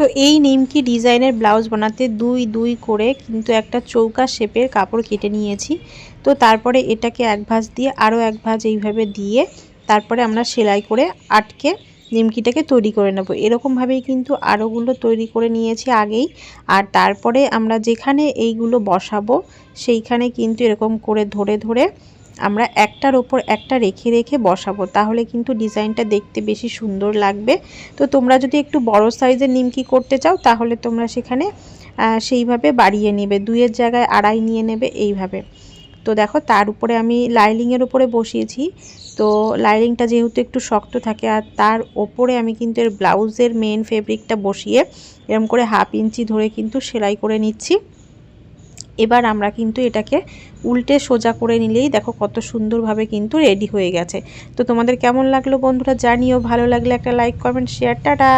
তো এই নিমকি ডিজাইনের ব্লাউজ বানাতে দুই দুই করে কিন্তু একটা চৌকা শেপের কাপড় কেটে নিয়েছি। তো তারপরে এটাকে এক ভাঁজ দিয়ে আরও এক ভাঁজ এইভাবে দিয়ে তারপরে আমরা সেলাই করে আটকে নিমকিটাকে তৈরি করে নেব। এরকমভাবেই কিন্তু আরোগুলো তৈরি করে নিয়েছি আগেই। আর তারপরে আমরা যেখানে এইগুলো বসাবো সেইখানে কিন্তু এরকম করে ধরে ধরে আমরা একটার ওপর একটা রেখে রেখে বসাবো, তাহলে কিন্তু ডিজাইনটা দেখতে বেশি সুন্দর লাগবে। তো তোমরা যদি একটু বড় সাইজের নিমকি করতে চাও তাহলে তোমরা সেখানে সেইভাবে বাড়িয়ে নেবে, দুইয়ের জায়গায় আড়াই নিয়ে নেবে এইভাবে। তো দেখো তার উপরে আমি লাইনিংয়ের উপরে বসিয়েছি। তো লাইনিংটা যেহেতু একটু শক্ত থাকে আর তার ওপরে আমি কিন্তু এর ব্লাউজের মেন ফেব্রিকটা বসিয়ে এরকম করে 1/2 ইঞ্চি ধরে কিন্তু সেলাই করে নিচ্ছি। এবার আমরা কিন্তু এটাকে উল্টে সোজা করে নিলেই দেখো কত সুন্দরভাবে কিন্তু রেডি হয়ে গেছে। তো তোমাদের কেমন লাগলো বন্ধুরা জানিও, ভালো লাগলে একটা লাইক কমেন্ট শেয়ার, টাটা।